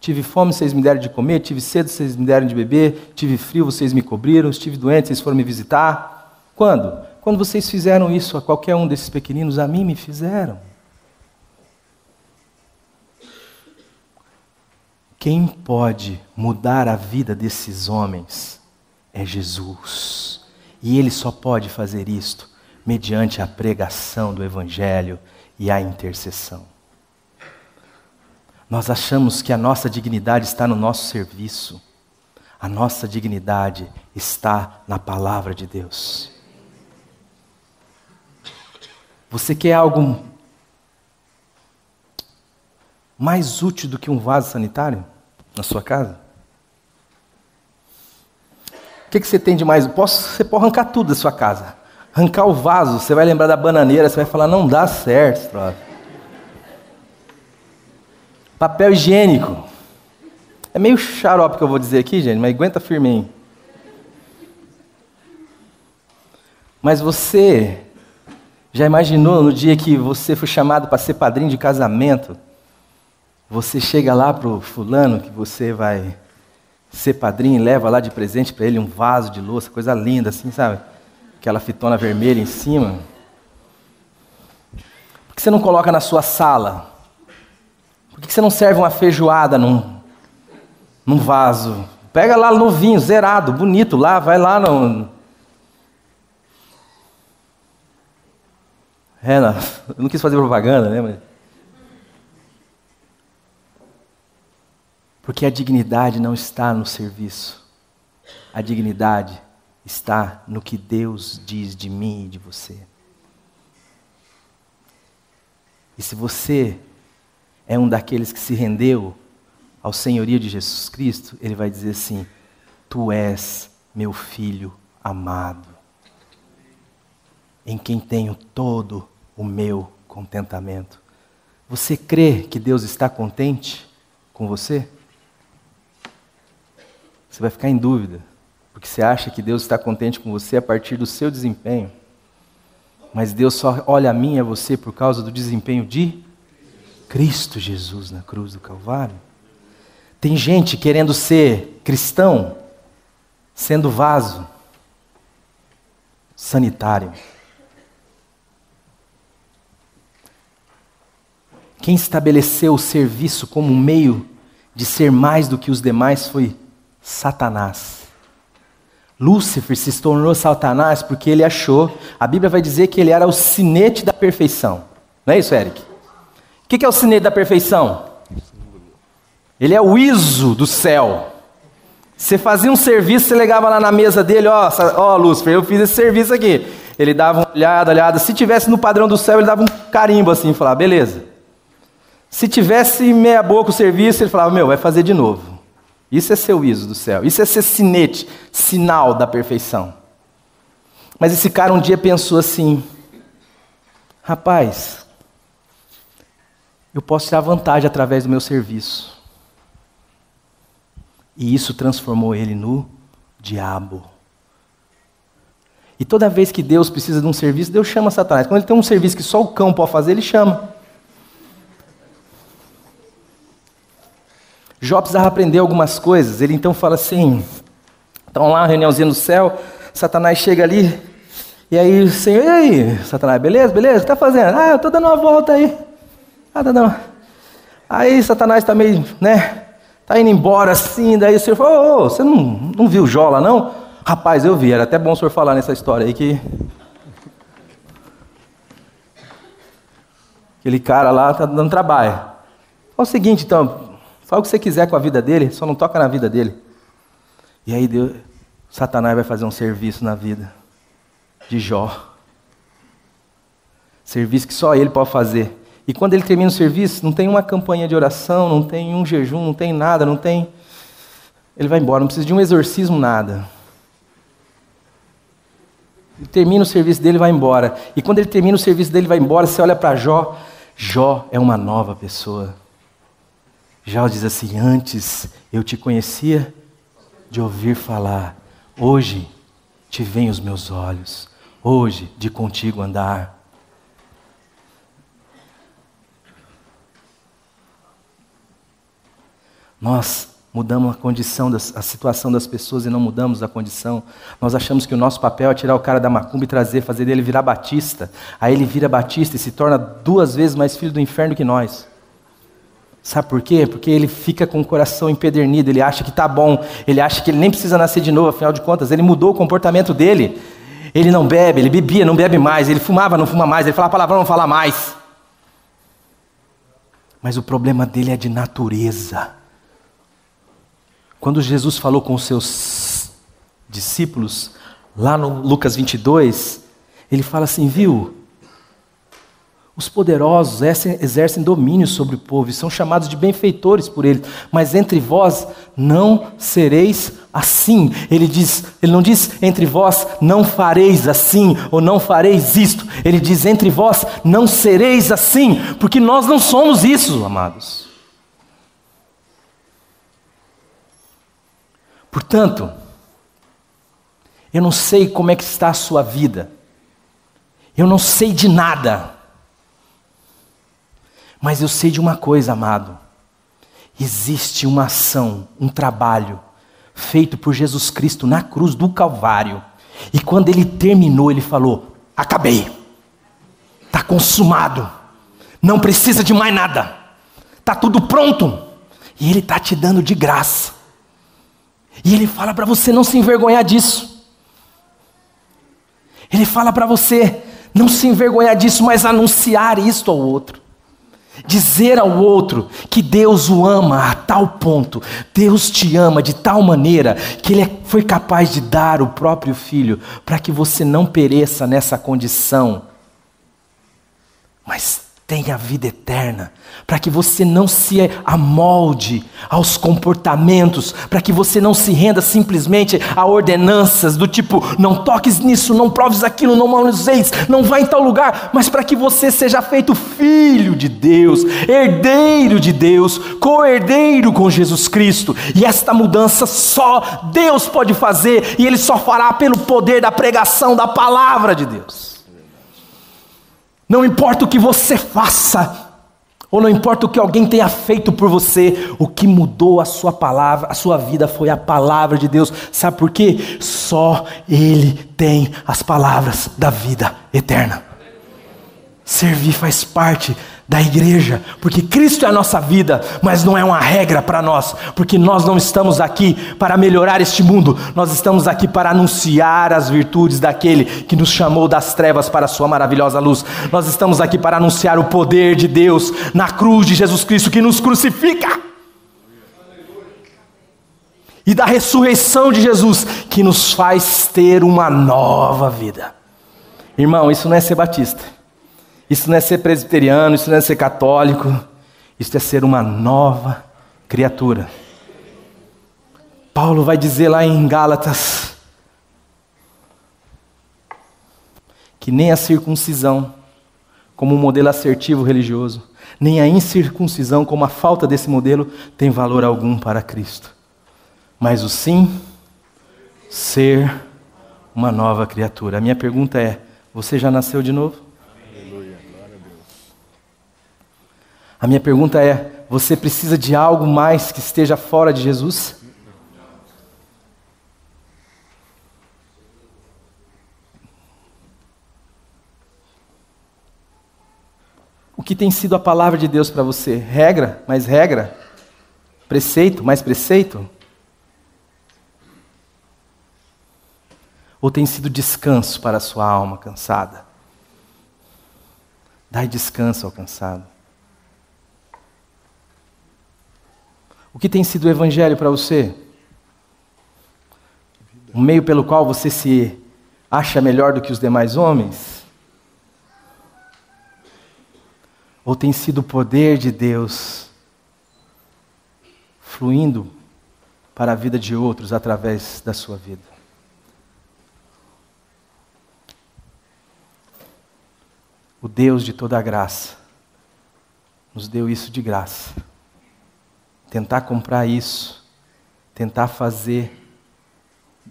tive fome, vocês me deram de comer, tive sede, vocês me deram de beber, tive frio, vocês me cobriram, estive doente, vocês foram me visitar. Quando? Quando vocês fizeram isso a qualquer um desses pequeninos, a mim me fizeram. Quem pode mudar a vida desses homens é Jesus. E Ele só pode fazer isto mediante a pregação do Evangelho e a intercessão. Nós achamos que a nossa dignidade está no nosso serviço. A nossa dignidade está na palavra de Deus. Você quer algo mais útil do que um vaso sanitário na sua casa? O que você tem de mais? Você pode arrancar tudo da sua casa. Arrancar o vaso, você vai lembrar da bananeira, você vai falar, não dá certo. Troca. Papel higiênico. É meio xarope que eu vou dizer aqui, gente, mas aguenta firme aí. Mas você já imaginou no dia que você foi chamado para ser padrinho de casamento? Você chega lá para o fulano que você vai ser padrinho e leva lá de presente para ele um vaso de louça, coisa linda assim, sabe? Aquela fitona vermelha em cima. Por que você não coloca na sua sala? Por que você não serve uma feijoada num vaso? Pega lá novinho, zerado, bonito, lá, vai lá no... eu não quis fazer propaganda, né? Mas... Porque a dignidade não está no serviço. A dignidade está no que Deus diz de mim e de você. E se você é um daqueles que se rendeu ao senhorio de Jesus Cristo, Ele vai dizer assim, tu és meu filho amado, em quem tenho todo o meu contentamento. Você crê que Deus está contente com você? Você vai ficar em dúvida, porque você acha que Deus está contente com você a partir do seu desempenho. Mas Deus só olha a mim e a você por causa do desempenho de Cristo Jesus na cruz do Calvário. Tem gente querendo ser cristão, sendo vaso sanitário. Quem estabeleceu o serviço como um meio de ser mais do que os demais foi Satanás. Lúcifer se tornou Satanás porque ele achou, a Bíblia vai dizer que ele era o sinete da perfeição. Não é isso, Eric? O que é o sinete da perfeição? Ele é o ISO do céu. Você fazia um serviço, você ligava lá na mesa dele, ó, Lúcifer, eu fiz esse serviço aqui. Ele dava uma olhada. Se tivesse no padrão do céu, ele dava um carimbo assim, falava, beleza. Se tivesse meia boca o serviço, ele falava, vai fazer de novo. Isso é seu ISO do céu. Isso é ser sinete, sinal da perfeição. Mas esse cara um dia pensou assim, rapaz, eu posso tirar vantagem através do meu serviço. E isso transformou ele no diabo. E toda vez que Deus precisa de um serviço, Deus chama Satanás. Quando ele tem um serviço que só o cão pode fazer, ele chama. Jó precisava aprender algumas coisas. Ele então fala assim, estão lá, uma reuniãozinha no céu, Satanás chega ali, e aí o Senhor, e aí, Satanás, beleza? O que está fazendo? Eu estou dando uma volta aí. Tá dando. Aí Satanás está meio, tá indo embora assim, daí o Senhor falou, você não viu Jó lá não? Rapaz, eu vi, era até bom o senhor falar nessa história aí que... Aquele cara lá tá dando trabalho. Fala o seguinte então, fala o que você quiser com a vida dele, só não toca na vida dele. E aí Satanás vai fazer um serviço na vida de Jó. Serviço que só ele pode fazer. E quando ele termina o serviço, não tem uma campanha de oração, não tem um jejum, não tem nada, não tem... Ele vai embora, não precisa de um exorcismo, nada. Ele termina o serviço dele e vai embora. E quando ele termina o serviço dele e vai embora, você olha para Jó, Jó é uma nova pessoa. Jó diz assim, antes eu te conhecia de ouvir falar, hoje te veem os meus olhos, hoje de contigo andar. Nós mudamos a condição, a situação das pessoas e não mudamos a condição. Nós achamos que o nosso papel é tirar o cara da macumba e fazer dele virar batista. Aí ele vira batista e se torna 2 vezes mais filho do inferno que nós. Sabe por quê? Porque ele fica com o coração empedernido, ele acha que tá bom, ele acha que ele nem precisa nascer de novo, afinal de contas, ele mudou o comportamento dele. Ele não bebe, ele bebia, não bebe mais, ele fumava, não fuma mais, ele falava palavrão, não fala mais. Mas o problema dele é de natureza. Quando Jesus falou com os seus discípulos, lá no Lucas 22, ele fala assim, viu? Os poderosos exercem domínio sobre o povo e são chamados de benfeitores por ele, mas entre vós não sereis assim. Ele não diz entre vós não fareis assim ou não fareis isto. Ele diz entre vós não sereis assim, porque nós não somos isso, amados. Portanto, eu não sei como é que está a sua vida. Eu não sei de nada. Mas eu sei de uma coisa, amado. Existe uma ação, um trabalho, feito por Jesus Cristo na cruz do Calvário. E quando ele terminou, ele falou, acabei. Está consumado. Não precisa de mais nada. Está tudo pronto. E ele está te dando de graça. E ele fala para você não se envergonhar disso. Ele fala para você não se envergonhar disso, mas anunciar isto ao outro. Dizer ao outro que Deus o ama a tal ponto, Deus te ama de tal maneira que Ele foi capaz de dar o próprio Filho para que você não pereça nessa condição, mas tenha a vida eterna, para que você não se amolde aos comportamentos, para que você não se renda simplesmente a ordenanças do tipo, não toques nisso, não proves aquilo, não manuseis, não vá em tal lugar, mas para que você seja feito filho de Deus, herdeiro de Deus, co-herdeiro com Jesus Cristo. E esta mudança só Deus pode fazer, e Ele só fará pelo poder da pregação da palavra de Deus. Não importa o que você faça, ou não importa o que alguém tenha feito por você, o que mudou a sua palavra, a sua vida foi a palavra de Deus. Sabe por quê? Só Ele tem as palavras da vida eterna. Servir faz parte da igreja, porque Cristo é a nossa vida, mas não é uma regra para nós, porque nós não estamos aqui para melhorar este mundo, nós estamos aqui para anunciar as virtudes daquele que nos chamou das trevas para a sua maravilhosa luz. Nós estamos aqui para anunciar o poder de Deus na cruz de Jesus Cristo que nos crucifica. e da ressurreição de Jesus, que nos faz ter uma nova vida. Irmão, isso não é ser batista, isso não é ser presbiteriano, isso não é ser católico, isso é ser uma nova criatura. Paulo vai dizer lá em Gálatas que nem a circuncisão, como um modelo assertivo religioso, nem a incircuncisão, como a falta desse modelo, tem valor algum para Cristo. Mas o sim, ser uma nova criatura. A minha pergunta é, você já nasceu de novo? Aleluia, glória a Deus. A minha pergunta é, você precisa de algo mais que esteja fora de Jesus? O que tem sido a palavra de Deus para você? Regra, mais regra? Preceito, mais preceito? Ou tem sido descanso para a sua alma cansada? Dai descanso ao cansado. O que tem sido o evangelho para você? Um meio pelo qual você se acha melhor do que os demais homens? Ou tem sido o poder de Deus fluindo para a vida de outros através da sua vida? O Deus de toda a graça nos deu isso de graça. Tentar comprar isso, tentar fazer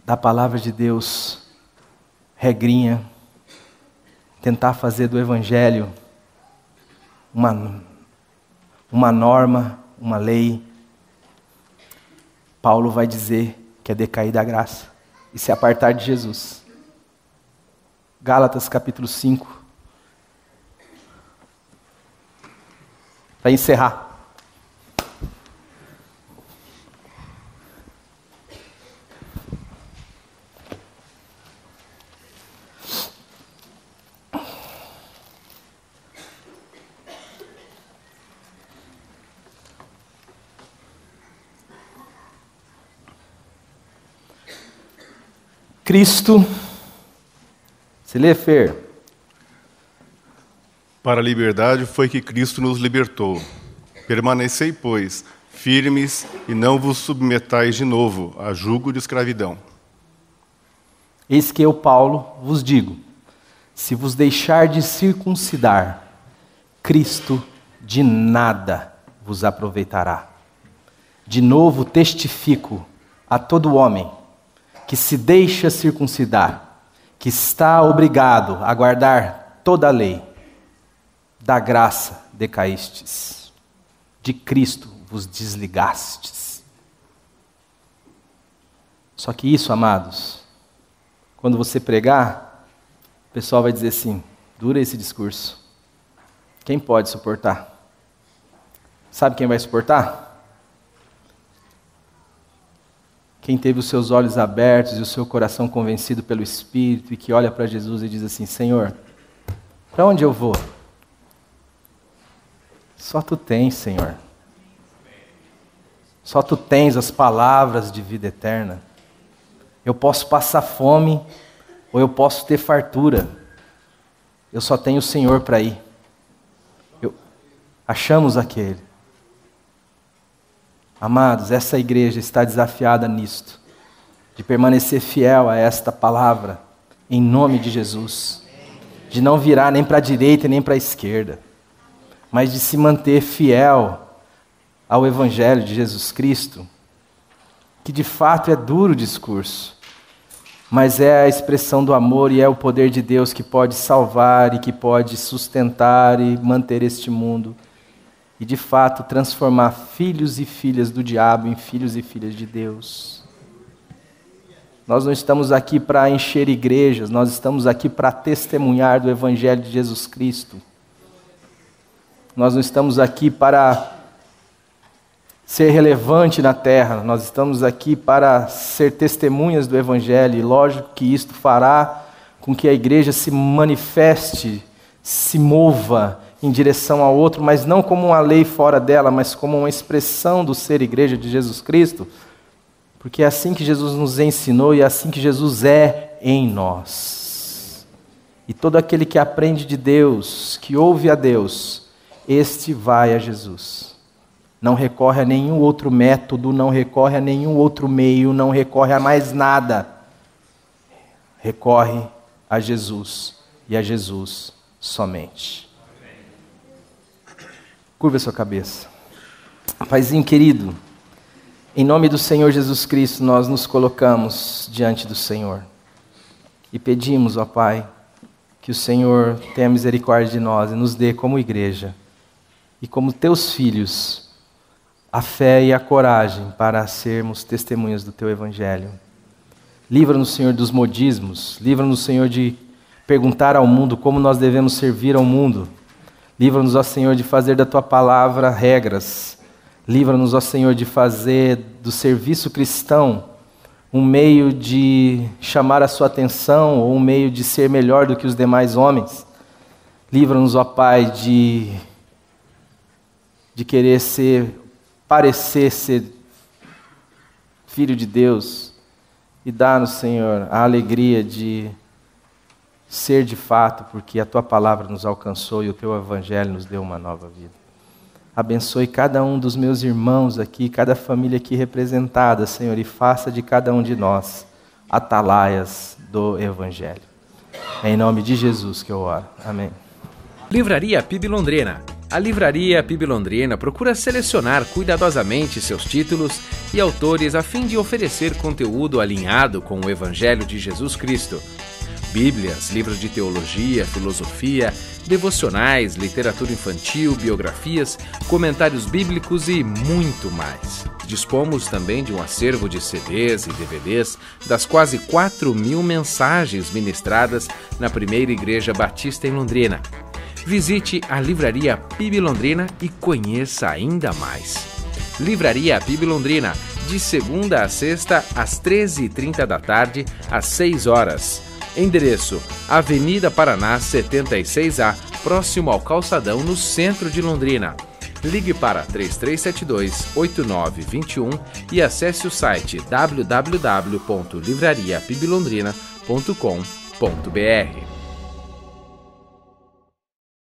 da palavra de Deus regrinha, tentar fazer do evangelho uma norma, uma lei. Paulo vai dizer que é decair da graça e se apartar de Jesus. Gálatas capítulo 5. Para encerrar. Cristo, se lê, Fer? Para a liberdade foi que Cristo nos libertou. Permanecei, pois, firmes e não vos submetais de novo a jugo de escravidão. Eis que eu, Paulo, vos digo, se vos deixar de circuncidar, Cristo de nada vos aproveitará. De novo testifico a todo homem que se deixa circuncidar, que está obrigado a guardar toda a lei. Da graça decaístes, de Cristo vos desligastes. Só que isso, amados, quando você pregar, o pessoal vai dizer assim, dura esse discurso. Quem pode suportar? Sabe quem vai suportar? Quem teve os seus olhos abertos e o seu coração convencido pelo Espírito e que olha para Jesus e diz assim, Senhor, para onde eu vou? Só Tu tens, Senhor. Só Tu tens as palavras de vida eterna. Eu posso passar fome ou eu posso ter fartura. Eu só tenho o Senhor para ir. Achamos aquele. Amados, essa igreja está desafiada nisto, de permanecer fiel a esta palavra, em nome de Jesus, de não virar nem para a direita nem para a esquerda, mas de se manter fiel ao Evangelho de Jesus Cristo, que de fato é duro o discurso, mas é a expressão do amor e é o poder de Deus que pode salvar e que pode sustentar e manter este mundo. E de fato transformar filhos e filhas do diabo em filhos e filhas de Deus. Nós não estamos aqui para encher igrejas, nós estamos aqui para testemunhar do Evangelho de Jesus Cristo. Nós não estamos aqui para ser relevante na terra, nós estamos aqui para ser testemunhas do Evangelho. E lógico que isto fará com que a igreja se manifeste, se mova em direção ao outro, mas não como uma lei fora dela, mas como uma expressão do ser igreja de Jesus Cristo, Porque é assim que Jesus nos ensinou e é assim que Jesus é em nós. E todo aquele que aprende de Deus, que ouve a Deus, este vai a Jesus. Não recorre a nenhum outro método, não recorre a nenhum outro meio, não recorre a mais nada. Recorre a Jesus e a Jesus somente. Curva a sua cabeça. Paizinho querido, em nome do Senhor Jesus Cristo, nós nos colocamos diante do Senhor e pedimos, ó Pai, que o Senhor tenha misericórdia de nós e nos dê como igreja e como teus filhos a fé e a coragem para sermos testemunhas do teu Evangelho. Livra-nos, Senhor, dos modismos, livra-nos, Senhor, de perguntar ao mundo como nós devemos servir ao mundo. Livra-nos, ó Senhor, de fazer da tua palavra regras. Livra-nos, ó Senhor, de fazer do serviço cristão um meio de chamar a sua atenção ou um meio de ser melhor do que os demais homens. Livra-nos, ó Pai, de querer parecer ser filho de Deus e dá-nos, Senhor, a alegria de ser de fato, porque a tua palavra nos alcançou e o teu evangelho nos deu uma nova vida. Abençoe cada um dos meus irmãos aqui, cada família aqui representada, Senhor, e faça de cada um de nós atalaias do evangelho. É em nome de Jesus que eu oro. Amém. Livraria PIB Londrina. A Livraria PIB Londrina procura selecionar cuidadosamente seus títulos e autores a fim de oferecer conteúdo alinhado com o Evangelho de Jesus Cristo. Bíblias, livros de teologia, filosofia, devocionais, literatura infantil, biografias, comentários bíblicos e muito mais. Dispomos também de um acervo de CDs e DVDs das quase 4.000 mensagens ministradas na primeira Igreja Batista em Londrina. Visite a Livraria PIB Londrina e conheça ainda mais. Livraria PIB Londrina, de segunda a sexta, às 13h30 da tarde, às 6 horas. Endereço: Avenida Paraná 76A, próximo ao Calçadão, no centro de Londrina. Ligue para 3372-8921 e acesse o site www.livrariapiblondrina.com.br.